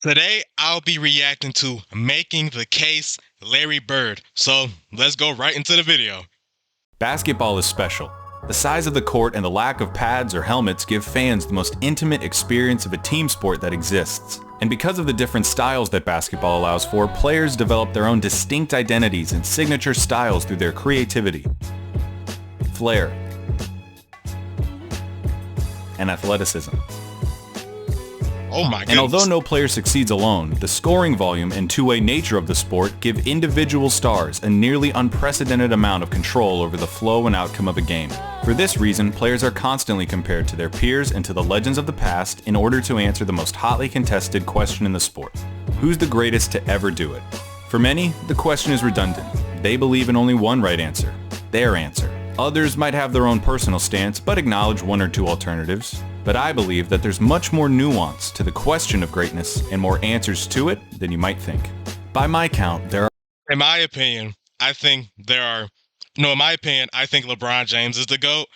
Today, I'll be reacting to Making the Case Larry Bird. So let's go right into the video. Basketball is special. The size of the court and the lack of pads or helmets give fans the most intimate experience of a team sport that exists. And because of the different styles that basketball allows for, players develop their own distinct identities and signature styles through their creativity, flair, and athleticism. Oh my goodness. And although no player succeeds alone, the scoring volume and two-way nature of the sport give individual stars a nearly unprecedented amount of control over the flow and outcome of a game. For this reason, players are constantly compared to their peers and to the legends of the past in order to answer the most hotly contested question in the sport. Who's the greatest to ever do it? For many, the question is redundant. They believe in only one right answer, their answer. Others might have their own personal stance, but acknowledge one or two alternatives. But I believe that there's much more nuance to the question of greatness and more answers to it than you might think. By my count, there are... In my opinion, I think LeBron James is the GOAT.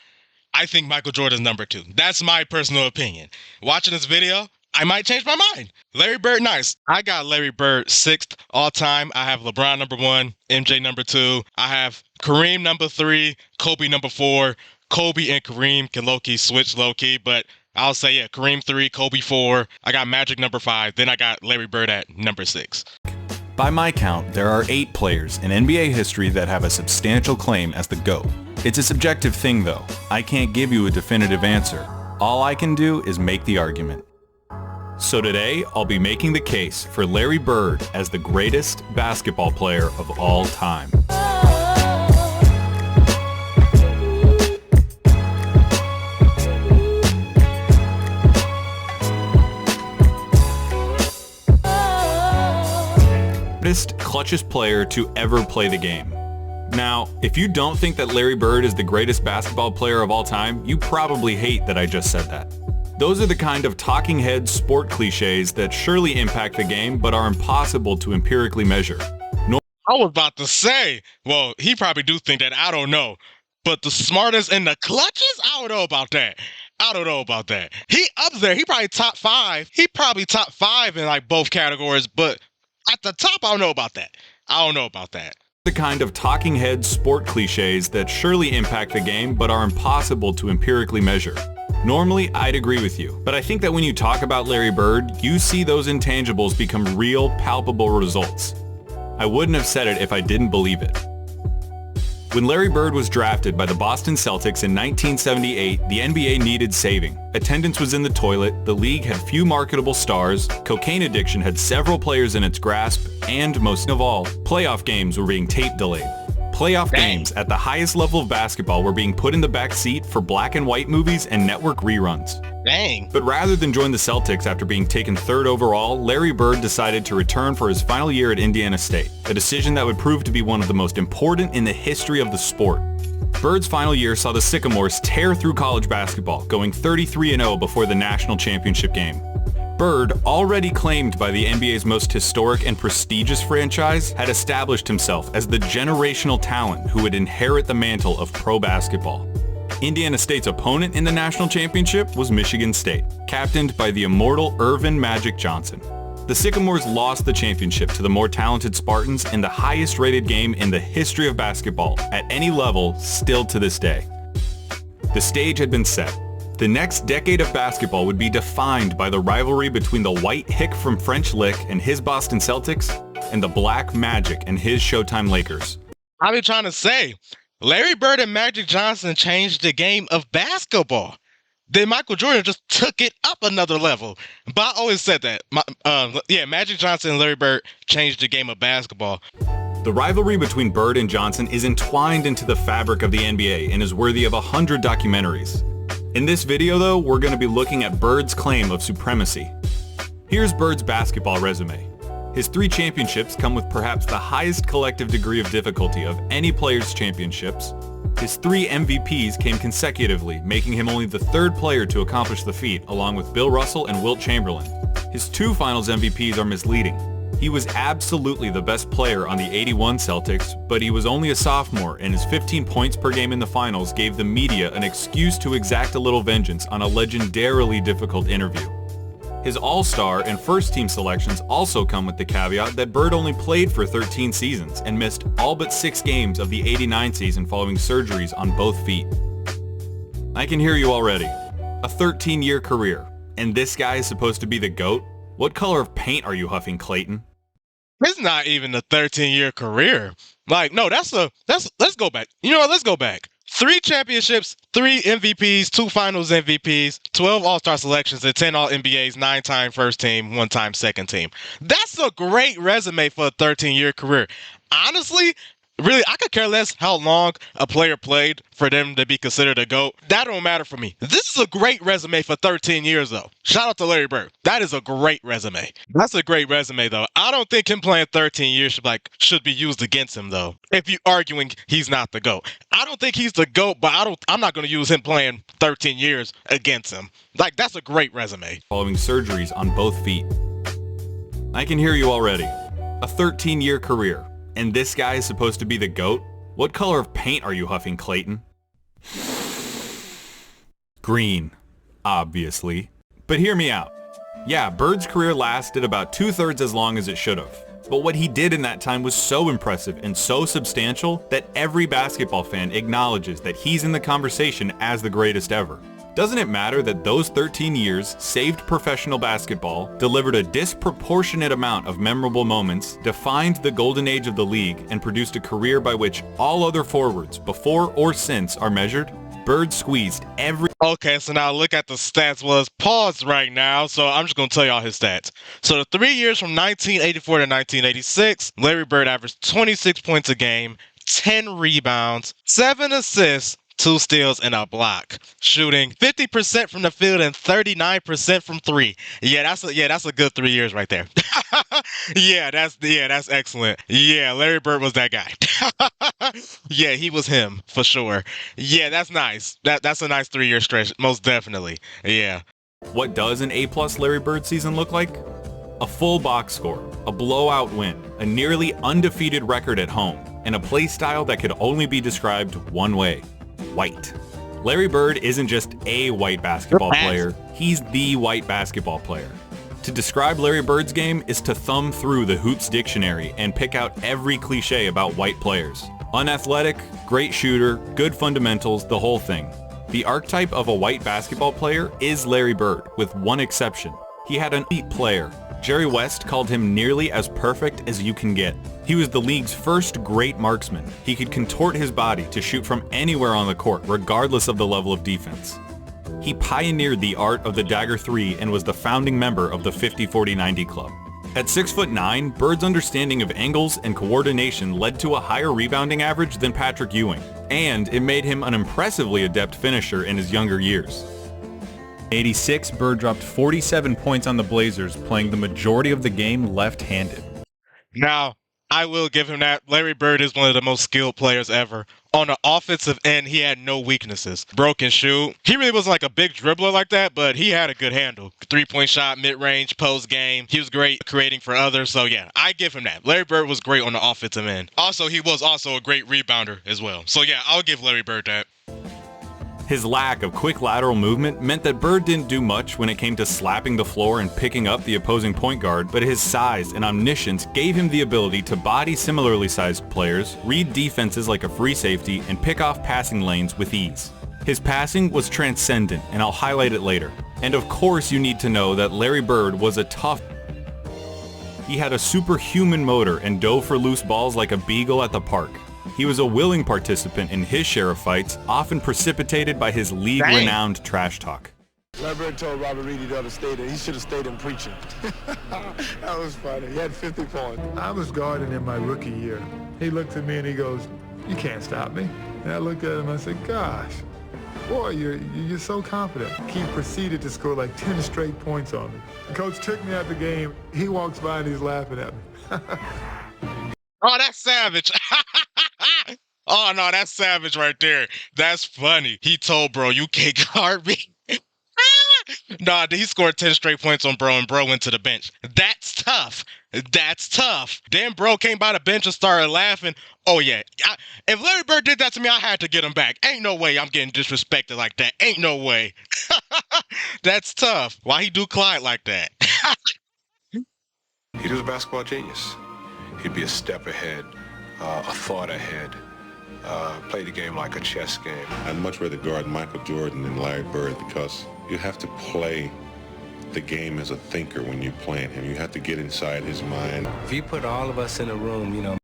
I think Michael Jordan's number 2. That's my personal opinion. Watching this video, I might change my mind. Larry Bird, nice. I got Larry Bird 6th all time. I have LeBron number 1, MJ number 2. I have Kareem number 3, Kobe number 4. Kobe and Kareem can low-key switch low-key, but I'll say, yeah, Kareem 3, Kobe 4. I got Magic number 5. Then I got Larry Bird at number 6. By my count, there are 8 players in NBA history that have a substantial claim as the GOAT. It's a subjective thing, though. I can't give you a definitive answer. All I can do is make the argument. So today, I'll be making the case for Larry Bird as the greatest basketball player of all time. Clutchest player to ever play the game. Now, if you don't think that Larry Bird is the greatest basketball player of all time, you probably hate that I just said that. Those are the kind of talking head sport cliches that surely impact the game but are impossible to empirically measure. I was about to say, well, he probably do think that, I don't know. But the smartest in the clutches? I don't know about that. He up there, he probably top 5. He probably top 5 in like both categories, but at the top, I don't know about that. The kind of talking head sport cliches that surely impact the game but are impossible to empirically measure. Normally, I'd agree with you, but I think that when you talk about Larry Bird, you see those intangibles become real, palpable results. I wouldn't have said it if I didn't believe it. When Larry Bird was drafted by the Boston Celtics in 1978, the NBA needed saving. Attendance was in the toilet, the league had few marketable stars, cocaine addiction had several players in its grasp, and most of all, playoff games were being tape delayed. Playoff games at the highest level of basketball were being put in the back seat for black and white movies and network reruns. Dang. But rather than join the Celtics after being taken 3rd overall, Larry Bird decided to return for his final year at Indiana State, a decision that would prove to be one of the most important in the history of the sport. Bird's final year saw the Sycamores tear through college basketball, going 33-0 before the national championship game. Bird, already claimed by the NBA's most historic and prestigious franchise, had established himself as the generational talent who would inherit the mantle of pro basketball. Indiana State's opponent in the national championship was Michigan State, captained by the immortal Earvin "Magic" Johnson. The Sycamores lost the championship to the more talented Spartans in the highest-rated game in the history of basketball, at any level, still to this day. The stage had been set. The next decade of basketball would be defined by the rivalry between the white hick from French Lick and his Boston Celtics and the black Magic and his Showtime Lakers. I've been trying to say, Larry Bird and Magic Johnson changed the game of basketball. Then Michael Jordan just took it up another level. But I always said that. Magic Johnson and Larry Bird changed the game of basketball. The rivalry between Bird and Johnson is entwined into the fabric of the NBA and is worthy of 100 documentaries. In this video, though, we're going to be looking at Bird's claim of supremacy. Here's Bird's basketball resume. His 3 championships come with perhaps the highest collective degree of difficulty of any player's championships. His 3 MVPs came consecutively, making him only the 3rd player to accomplish the feat, along with Bill Russell and Wilt Chamberlain. His 2 finals MVPs are misleading. He was absolutely the best player on the '81 Celtics, but he was only a sophomore, and his 15 points per game in the finals gave the media an excuse to exact a little vengeance on a legendarily difficult interview. His all-star and first-team selections also come with the caveat that Bird only played for 13 seasons and missed all but 6 games of the '89 season following surgeries on both feet. I can hear you already. A 13-year career, and this guy is supposed to be the GOAT? What color of paint are you huffing, Clayton? It's not even a 13-year career. Like, no, let's go back. You know what? Let's go back. 3 championships, 3 MVPs, 2 finals MVPs, 12 All-Star selections, and 10 All-NBAs, 9-time first team, 1-time second team. That's a great resume for a 13-year career. Honestly, really, I could care less how long a player played for them to be considered a GOAT. That don't matter for me. This is a great resume for 13 years, though. Shout out to Larry Bird. That is a great resume. That's a great resume, though. I don't think him playing 13 years should be used against him, though. If you're arguing he's not the GOAT. I don't think he's the GOAT, but I'm not going to use him playing 13 years against him. Like, that's a great resume. Following surgeries on both feet. I can hear you already. A 13-year career. And this guy is supposed to be the GOAT? What color of paint are you huffing, Clayton? Green, obviously. But hear me out. Yeah, Bird's career lasted about 2/3 as long as it should have. But what he did in that time was so impressive and so substantial that every basketball fan acknowledges that he's in the conversation as the greatest ever. Doesn't it matter that those 13 years saved professional basketball, delivered a disproportionate amount of memorable moments, defined the golden age of the league, and produced a career by which all other forwards, before or since, are measured? Bird squeezed every... Okay, so now look at the stats. Well, it's paused right now, so I'm just going to tell y'all his stats. So the 3 years from 1984 to 1986, Larry Bird averaged 26 points a game, 10 rebounds, 7 assists, 2 steals, and a block. Shooting 50% from the field and 39% from 3. That's a good 3 years right there. That's excellent. Yeah, Larry Bird was that guy. Yeah, he was him for sure. Yeah, that's nice. That's a nice 3-year stretch, most definitely. Yeah. What does an A+ Larry Bird season look like? A full box score, a blowout win, a nearly undefeated record at home, and a play style that could only be described one way. White. Larry Bird isn't just a white basketball player, he's the white basketball player. To describe Larry Bird's game is to thumb through the Hoops dictionary and pick out every cliche about white players. Unathletic, great shooter, good fundamentals, the whole thing. The archetype of a white basketball player is Larry Bird, with one exception. He had an elite player. Jerry West called him nearly as perfect as you can get. He was the league's first great marksman. He could contort his body to shoot from anywhere on the court, regardless of the level of defense. He pioneered the art of the dagger 3 and was the founding member of the 50-40-90 club. At 6'9", Bird's understanding of angles and coordination led to a higher rebounding average than Patrick Ewing, and it made him an impressively adept finisher in his younger years. In '86, Bird dropped 47 points on the Blazers, playing the majority of the game left-handed. Now, I will give him that. Larry Bird is one of the most skilled players ever. On the offensive end, he had no weaknesses. Broken shoot. He really wasn't like a big dribbler like that, but he had a good handle. 3-point shot, mid-range, post-game. He was great creating for others. So yeah, I give him that. Larry Bird was great on the offensive end. Also, he was also a great rebounder as well. So yeah, I'll give Larry Bird that. His lack of quick lateral movement meant that Bird didn't do much when it came to slapping the floor and picking up the opposing point guard, but his size and omniscience gave him the ability to body similarly sized players, read defenses like a free safety, and pick off passing lanes with ease. His passing was transcendent, and I'll highlight it later. And of course you need to know that Larry Bird was a tough... He had a superhuman motor and dove for loose balls like a beagle at the park. He was a willing participant in his share of fights, often precipitated by his league-renowned trash talk. Larry Bird told Robert Reed he ought to stay there. He should have stayed in preaching. That was funny. He had 50 points. I was guarding in my rookie year. He looked at me and he goes, "You can't stop me." And I looked at him and I said, "Gosh, boy, you're so confident." He proceeded to score like 10 straight points on me. The coach took me out the game. He walks by and he's laughing at me. Oh, that's savage. Oh, no, that's savage right there. That's funny. He told bro, "You can't guard me." Nah, he scored 10 straight points on Bro, and Bro went to the bench. That's tough. That's tough. Then Bro came by the bench and started laughing. Oh, yeah. If Larry Bird did that to me, I had to get him back. Ain't no way I'm getting disrespected like that. Ain't no way. That's tough. Why he do Clyde like that? He was a basketball genius. He'd be a step ahead, a thought ahead, play the game like a chess game. I'd much rather guard Michael Jordan than Larry Bird because you have to play the game as a thinker when you're playing him. You have to get inside his mind. If you put all of us in a room,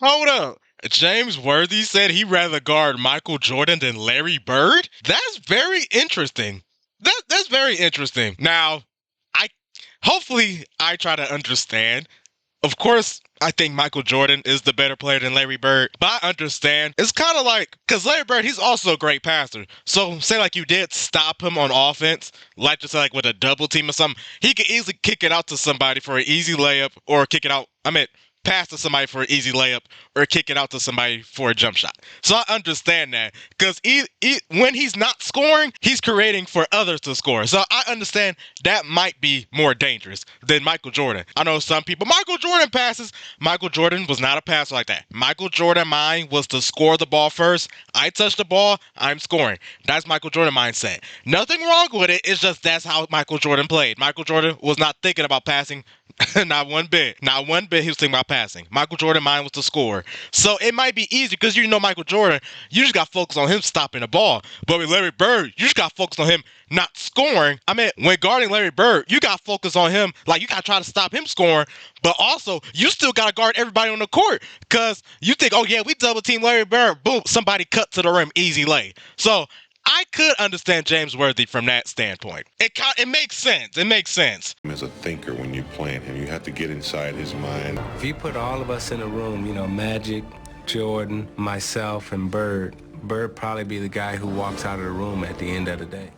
Hold up. James Worthy said he'd rather guard Michael Jordan than Larry Bird? That's very interesting. That's very interesting. Now, hopefully I try to understand. Of course, I think Michael Jordan is the better player than Larry Bird, but I understand. It's kind of like, because Larry Bird, he's also a great passer. So say like you did stop him on offense, like just like with a double team or something, he could easily kick it out to somebody for an easy layup or pass to somebody for an easy layup or kick it out to somebody for a jump shot. So I understand that because when he's not scoring, he's creating for others to score. So I understand that might be more dangerous than Michael Jordan. I know some people, Michael Jordan passes. Michael Jordan was not a passer like that. Michael Jordan mind was to score the ball first. I touch the ball, I'm scoring. That's Michael Jordan mindset. Nothing wrong with it. It's just that's how Michael Jordan played. Michael Jordan was not thinking about passing. Not one bit. Not one bit he was thinking about passing. Michael Jordan mind was to score. So it might be easy because Michael Jordan, you just got focused on him stopping the ball. But with Larry Bird, you just got focused on him not scoring. When guarding Larry Bird, you got focused on him. Like, you got to try to stop him scoring. But also, you still got to guard everybody on the court because you think, oh, yeah, we double team Larry Bird. Boom, somebody cut to the rim. Easy lay. So I could understand James Worthy from that standpoint. It makes sense. It makes sense. As a thinker when you're playing him, you have to get inside his mind. if you put all of us in a room, Magic, Jordan, myself, and Bird probably be the guy who walks out of the room at the end of the day.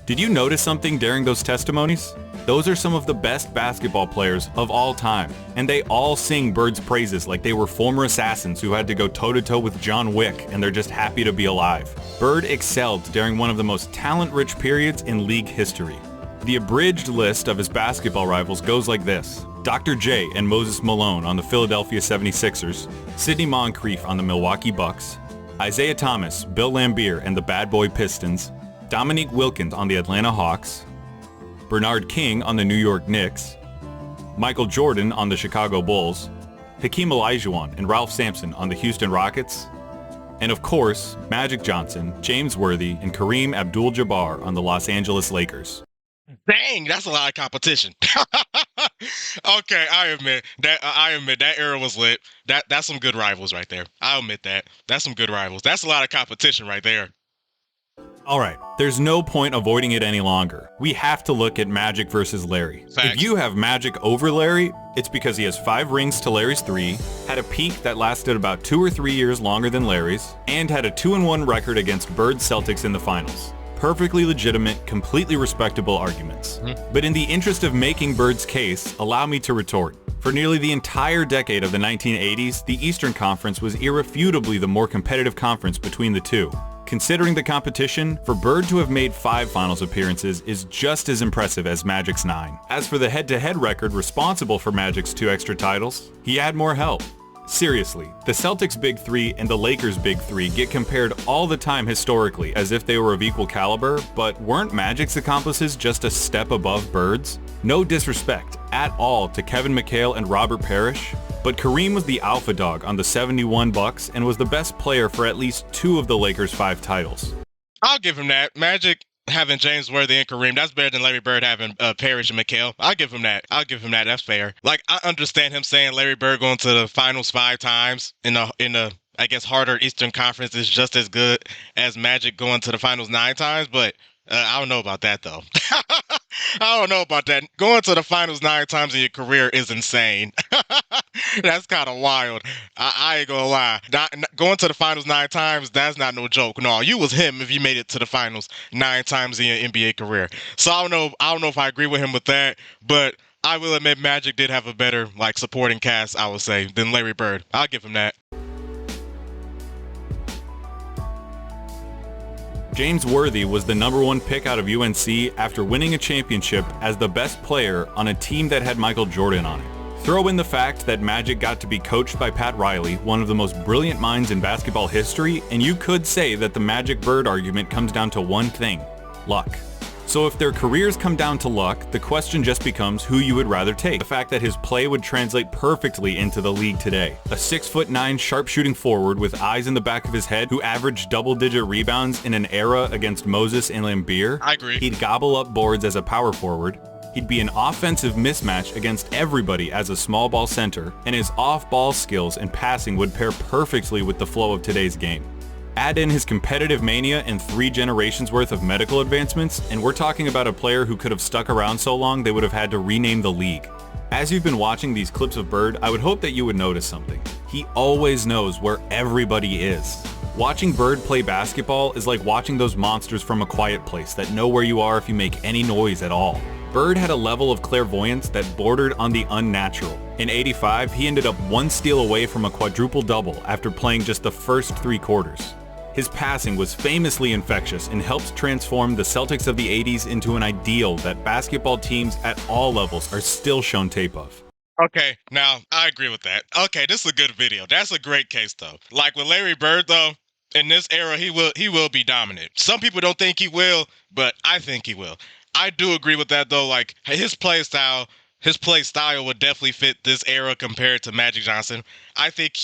Did you notice something during those testimonies? Those are some of the best basketball players of all time, and they all sing Bird's praises like they were former assassins who had to go toe-to-toe with John Wick, and they're just happy to be alive. Bird excelled during one of the most talent-rich periods in league history. The abridged list of his basketball rivals goes like this: Dr. J and Moses Malone on the Philadelphia 76ers, Sidney Moncrief on the Milwaukee Bucks, Isaiah Thomas, Bill Laimbeer and the Bad Boy Pistons, Dominique Wilkins on the Atlanta Hawks, Bernard King on the New York Knicks, Michael Jordan on the Chicago Bulls, Hakeem Olajuwon and Ralph Sampson on the Houston Rockets, and of course, Magic Johnson, James Worthy, and Kareem Abdul-Jabbar on the Los Angeles Lakers. Dang, that's a lot of competition. Okay, I admit that era was lit. That's some good rivals right there. I'll admit that. That's some good rivals. That's a lot of competition right there. Alright, there's no point avoiding it any longer. We have to look at Magic versus Larry. Facts. If you have Magic over Larry, it's because he has 5 rings to Larry's 3, had a peak that lasted about 2 or 3 years longer than Larry's, and had a 2-1 record against Bird's Celtics in the finals. Perfectly legitimate, completely respectable arguments. But in the interest of making Bird's case, allow me to retort. For nearly the entire decade of the 1980s, the Eastern Conference was irrefutably the more competitive conference between the two. Considering the competition, for Bird to have made 5 finals appearances is just as impressive as Magic's 9. As for the head-to-head record responsible for Magic's 2 extra titles, he had more help. Seriously, the Celtics' Big 3 and the Lakers' Big 3 get compared all the time historically as if they were of equal caliber, but weren't Magic's accomplices just a step above Bird's? No disrespect at all to Kevin McHale and Robert Parrish, but Kareem was the alpha dog on the 71 Bucks and was the best player for at least 2 of the Lakers' 5 titles. I'll give him that. Magic having James Worthy and Kareem, that's better than Larry Bird having Parrish and McHale. I'll give him that. That's fair. Like, I understand him saying Larry Bird going to the finals 5 times in a I guess harder Eastern Conference is just as good as Magic going to the finals 9 times, but I don't know about that though. I don't know about that. Going to the finals 9 times in your career is insane. That's kind of wild. I ain't gonna lie. Going to the finals 9 times, that's not no joke. No, you was him if you made it to the finals 9 times in your NBA career. So I don't know if I agree with him with that, but I will admit Magic did have a better supporting cast, I would say, than Larry Bird. I'll give him that. James Worthy was the #1 pick out of UNC after winning a championship as the best player on a team that had Michael Jordan on it. Throw in the fact that Magic got to be coached by Pat Riley, one of the most brilliant minds in basketball history, and you could say that the Magic-Bird argument comes down to one thing: luck. So if their careers come down to luck, the question just becomes who you would rather take. The fact that his play would translate perfectly into the league today. A 6'9" sharpshooting forward with eyes in the back of his head who averaged double-digit rebounds in an era against Moses and Lambeer. I agree. He'd gobble up boards as a power forward. He'd be an offensive mismatch against everybody as a small ball center, and his off-ball skills and passing would pair perfectly with the flow of today's game. Add in his competitive mania and 3 generations worth of medical advancements, and we're talking about a player who could have stuck around so long they would have had to rename the league. As you've been watching these clips of Bird, I would hope that you would notice something. He always knows where everybody is. Watching Bird play basketball is like watching those monsters from A Quiet Place that know where you are if you make any noise at all. Bird had a level of clairvoyance that bordered on the unnatural. In '85, he ended up 1 steal away from a quadruple-double after playing just the first 3 quarters. His passing was famously infectious and helped transform the Celtics of the '80s into an ideal that basketball teams at all levels are still shown tape of. Okay, now I agree with that. Okay, this is a good video. That's a great case though. Like with Larry Bird though, in this era he will be dominant. Some people don't think he will, but I think he will. I do agree with that though. Like his play style would definitely fit this era compared to Magic Johnson. I think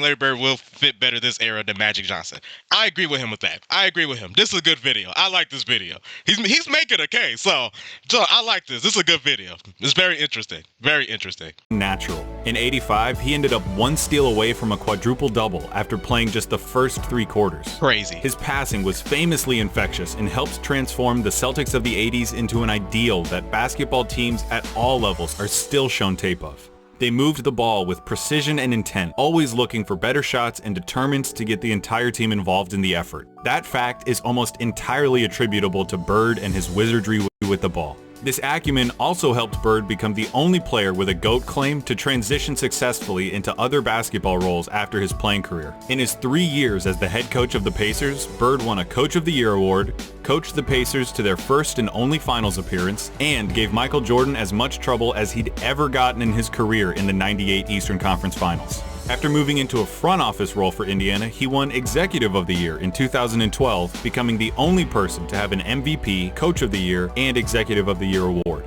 Larry Bird will fit better this era than Magic Johnson. I agree with him with that. I agree with him. This is a good video. I like this video. He's making a case. So I like this. This is a good video. It's very interesting. Very interesting. Natural. In '85, he ended up 1 steal away from a quadruple-double after playing just the first 3 quarters. Crazy. His passing was famously infectious and helped transform the Celtics of the '80s into an ideal that basketball teams at all levels are still shown tape of. They moved the ball with precision and intent, always looking for better shots and determined to get the entire team involved in the effort. That fact is almost entirely attributable to Bird and his wizardry with the ball. This acumen also helped Bird become the only player with a GOAT claim to transition successfully into other basketball roles after his playing career. In his 3 years as the head coach of the Pacers, Bird won a Coach of the Year award, coached the Pacers to their first and only finals appearance, and gave Michael Jordan as much trouble as he'd ever gotten in his career in the '98 Eastern Conference Finals. After moving into a front office role for Indiana, he won Executive of the Year in 2012, becoming the only person to have an MVP, Coach of the Year, and Executive of the Year award.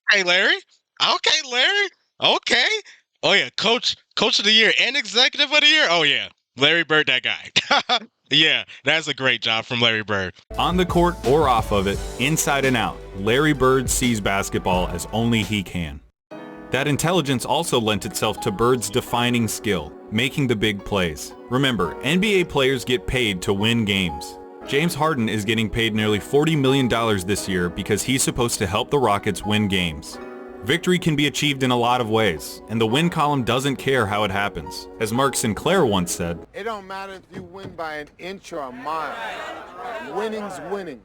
Hey, Larry. Okay, Larry. Okay. Oh, yeah. Coach of the Year and Executive of the Year. Oh, yeah. Larry Bird, that guy. Yeah, that's a great job from Larry Bird. On the court or off of it, inside and out, Larry Bird sees basketball as only he can. That intelligence also lent itself to Bird's defining skill, making the big plays. Remember, NBA players get paid to win games. James Harden is getting paid nearly $40 million this year because he's supposed to help the Rockets win games. Victory can be achieved in a lot of ways, and the win column doesn't care how it happens. As Mark Sinclair once said, It don't matter if you win by an inch or a mile. Winning's winning.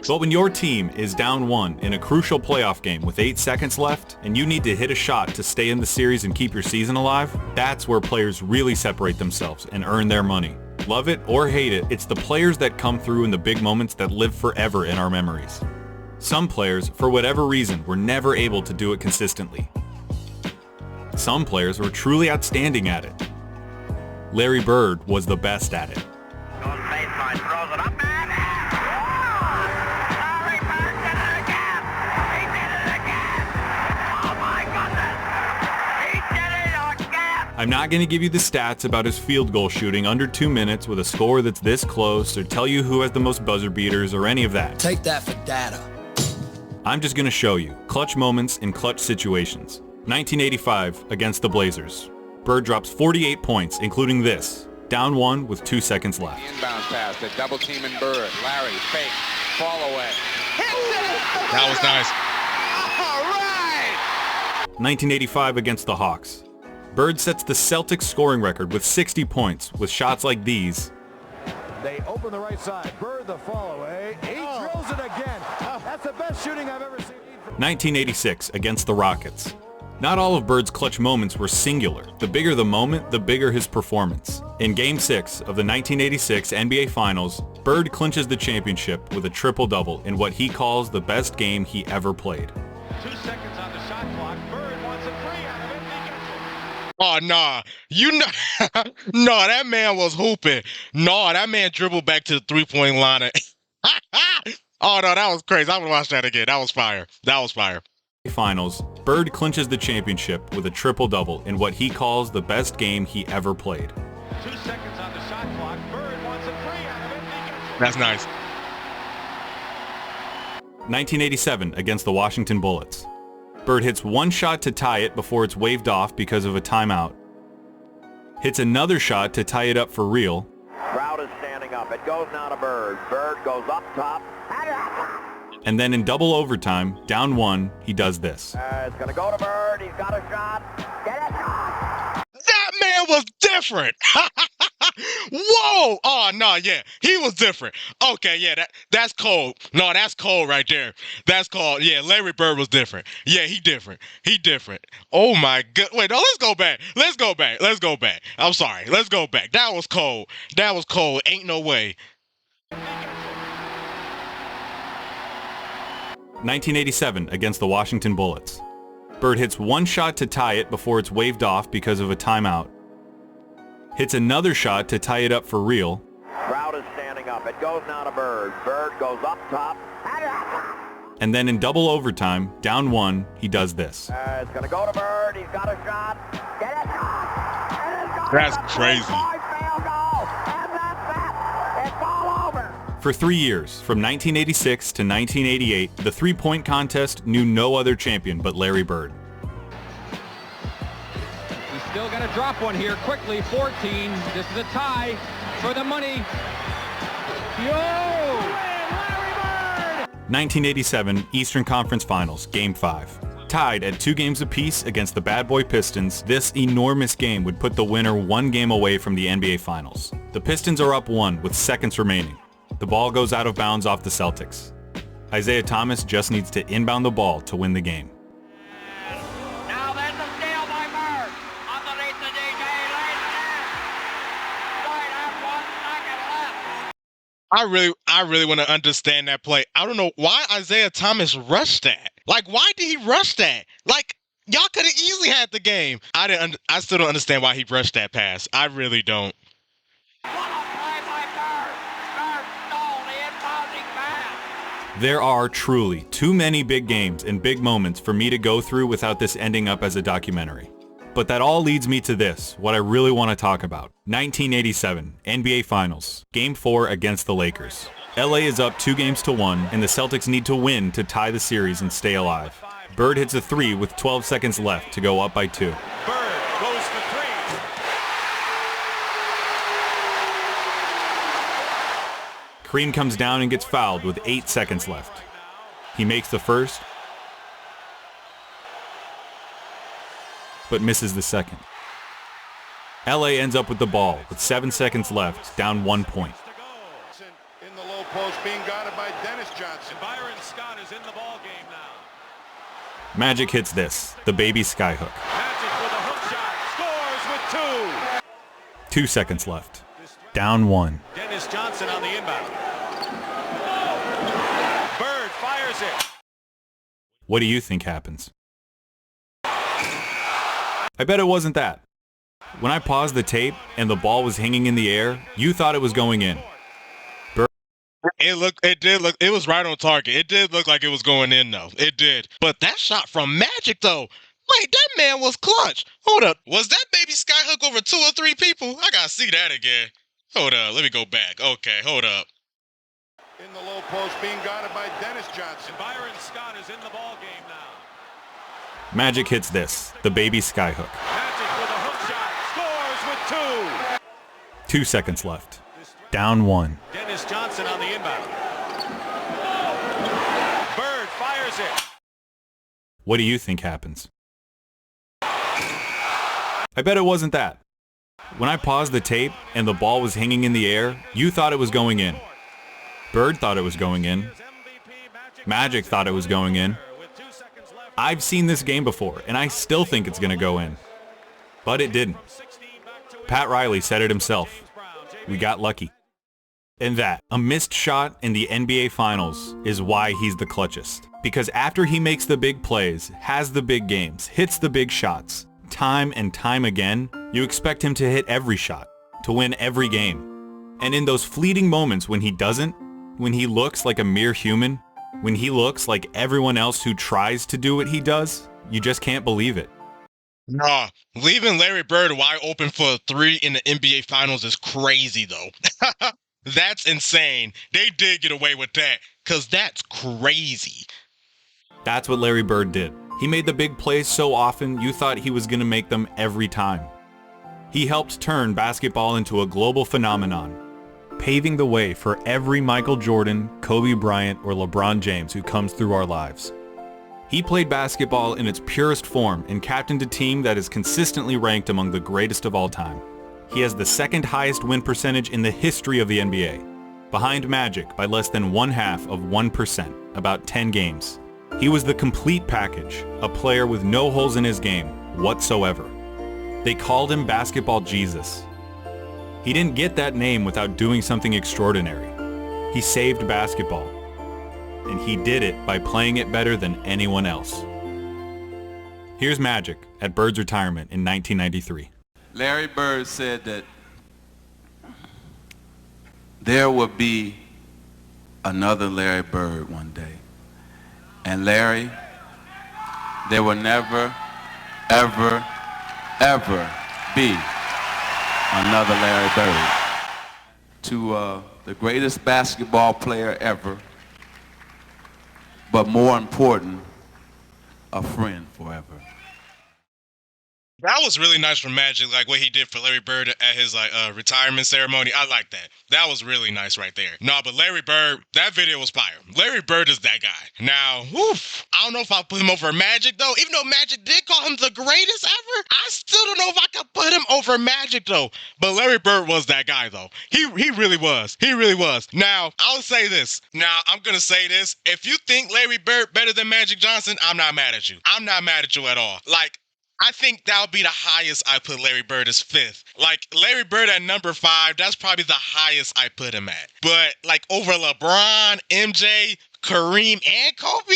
but when your team is down 1 in a crucial playoff game with 8 seconds left, and you need to hit a shot to stay in the series and keep your season alive, that's where players really separate themselves and earn their money. Love it or hate it, it's the players that come through in the big moments that live forever in our memories. Some players, for whatever reason, were never able to do it consistently. Some players were truly outstanding at it. Larry Bird was the best at it. I'm not going to give you the stats about his field goal shooting under 2 minutes with a score that's this close or tell you who has the most buzzer beaters or any of that. Take that for data. I'm just going to show you clutch moments in clutch situations. 1985 against the Blazers. Bird drops 48 points, including this. Down 1 with 2 seconds left. The inbound pass, the double team in Bird. Larry, fake, fall away. That was nice. All right! 1985 against the Hawks. Bird sets the Celtics scoring record with 60 points with shots like these. They open the right side. Bird the fall away. He drills it again. That's the best shooting I've ever seen. 1986 against the Rockets. Not all of Bird's clutch moments were singular. The bigger the moment, the bigger his performance. In Game 6 of the 1986 NBA Finals, Bird clinches the championship with a triple-double in what he calls the best game he ever played. 2 seconds on the shot clock. Bird wants a three out of it. He gets it. Oh, nah. You know, no, that man was hooping. No, that man dribbled back to the three-point line. Oh, no, that was crazy. I'm going to watch that again. That was fire. That was fire. Finals, Bird clinches the championship with a triple-double in what he calls the best game he ever played. 2 seconds on the shot clock. Bird wants a three out of it. He gets it. That's nice. 1987 against the Washington Bullets. Bird hits one shot to tie it before it's waved off because of a timeout. Hits another shot to tie it up for real. Crowd is standing up. It goes now to Bird. Bird goes up top. And then in double overtime, down one, he does this. It's going to go to Bird. He's got a shot. Get it! That man was different. Whoa! Oh, no, yeah. He was different. Okay, yeah, that's cold. No, that's cold right there. That's cold. Yeah, Larry Bird was different. Yeah, he different. He different. Oh, my God. Wait, no, let's go back. Let's go back. Let's go back. I'm sorry. Let's go back. That was cold. That was cold. Ain't no way. 1987 against the Washington Bullets. Bird hits one shot to tie it before it's waved off because of a timeout. Hits another shot to tie it up for real. Crowd is standing up. It goes now to Bird. Bird goes up top. And then in double overtime, down one, he does this. It's going to go to Bird. He's got a shot. Get it! That's crazy. It's all over. For 3 years, from 1986 to 1988, the three-point contest knew no other champion but Larry Bird. He's still got to drop one here quickly. 14. This is a tie for the money. Yo! Larry Bird! 1987 Eastern Conference Finals, Game 5. Tied at 2 games apiece against the Bad Boy Pistons, this enormous game would put the winner 1 game away from the NBA Finals. The Pistons are up 1 with seconds remaining. The ball goes out of bounds off the Celtics. Isaiah Thomas just needs to inbound the ball to win the game. Now there's a steal by Bird. Underneath the DJ, lays it in. Right at 1 second left. I really want to understand that play. I don't know why Isaiah Thomas rushed that. Like, why did he rush that? Like, y'all could have easily had the game. I still don't understand why he rushed that pass. I really don't. There are truly too many big games and big moments for me to go through without this ending up as a documentary. But that all leads me to this, what I really want to talk about. 1987, NBA Finals, Game 4 against the Lakers. LA is up 2-1, and the Celtics need to win to tie the series and stay alive. Bird hits a 3 with 12 seconds left to go up by 2. Bird goes for 3. Kareem comes down and gets fouled with 8 seconds left. He makes the first, but misses the second. LA ends up with the ball with 7 seconds left, down 1 point. In the low post, being guarded by Dennis Johnson. Byron Scott is in the ball game now. Magic hits this, the baby skyhook. Magic with a hook shot. Scores with 2. 2 seconds left, down 1. Dennis Johnson on the inbound. Bird fires it. What do you think happens? I bet it wasn't that. When I paused the tape and the ball was hanging in the air, you thought it was going in. It was right on target. It did look like it was going in, though. It did. But that shot from Magic, though, wait, that man was clutch. Hold up. Was that baby skyhook over 2 or 3 people? I gotta see that again. Hold up. Let me go back. Okay, hold up. In the low post, being guarded by Dennis Johnson. Byron Scott is in the ball game now. Magic hits this, the baby skyhook. Magic with a hook shot. Scores with 2. 2 seconds left, down 1. Dennis Johnson on the inbound. Bird fires it. What do you think happens? I bet it wasn't that. When I paused the tape and the ball was hanging in the air, you thought it was going in. Bird thought it was going in. Magic thought it was going in. I've seen this game before, and I still think it's going to go in. But it didn't. Pat Riley said it himself. We got lucky. And that, a missed shot in the NBA Finals, is why he's the clutchest. Because after he makes the big plays, has the big games, hits the big shots, time and time again, you expect him to hit every shot, to win every game. And in those fleeting moments when he doesn't, when he looks like a mere human, when he looks like everyone else who tries to do what he does, you just can't believe it. Nah, leaving Larry Bird wide open for a 3 in the NBA Finals is crazy, though. That's insane. They did get away with that, because that's crazy. That's what Larry Bird did. He made the big plays so often you thought he was going to make them every time. He helped turn basketball into a global phenomenon, paving the way for every Michael Jordan, Kobe Bryant, or LeBron James who comes through our lives. He played basketball in its purest form and captained a team that is consistently ranked among the greatest of all time. He has the second highest win percentage in the history of the NBA, behind Magic by less than 0.5%, about 10 games. He was the complete package, a player with no holes in his game whatsoever. They called him Basketball Jesus. He didn't get that name without doing something extraordinary. He saved basketball. And he did it by playing it better than anyone else. Here's Magic at Bird's retirement in 1993. Larry Bird said that there would be another Larry Bird one day. And Larry, there will never, ever, ever be another Larry Bird. To the greatest basketball player ever, but more important, a friend forever. That was really nice from Magic, like what he did for Larry Bird at his retirement ceremony. I like that. That was really nice right there. No, but Larry Bird, that video was fire. Larry Bird is that guy. Now, I don't know if I'll put him over Magic, though. Even though Magic did call him the greatest ever, I still don't know if I could put him over Magic, though. But Larry Bird was that guy, though. He really was. He really was. Now, I'll say this. Now, I'm going to say this. If you think Larry Bird better than Magic Johnson, I'm not mad at you. I'm not mad at you at all. Like, I think that would be the highest I put Larry Bird as 5th. Like, Larry Bird at number 5, that's probably the highest I put him at. But, like, over LeBron, MJ, Kareem, and Kobe?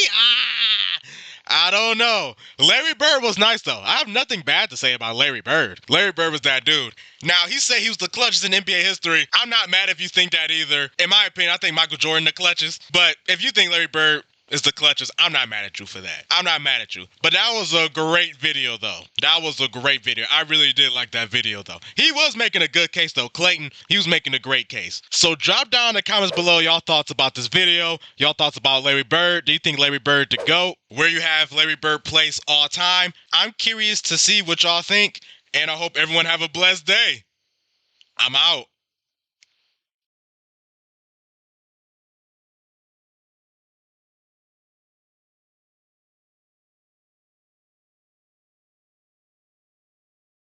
I don't know. Larry Bird was nice, though. I have nothing bad to say about Larry Bird. Larry Bird was that dude. Now, he said he was the clutchest in NBA history. I'm not mad if you think that either. In my opinion, I think Michael Jordan the clutchest. But if you think Larry Bird is the clutches, I'm not mad at you for that. I'm not mad at you. But that was a great video, though. That was a great video. I really did like that video, though. He was making a good case, though. Clayton, he was making a great case. So drop down in the comments below y'all thoughts about this video. Y'all thoughts about Larry Bird. Do you think Larry Bird to GOAT? Where you have Larry Bird place all time? I'm curious to see what y'all think. And I hope everyone have a blessed day. I'm out.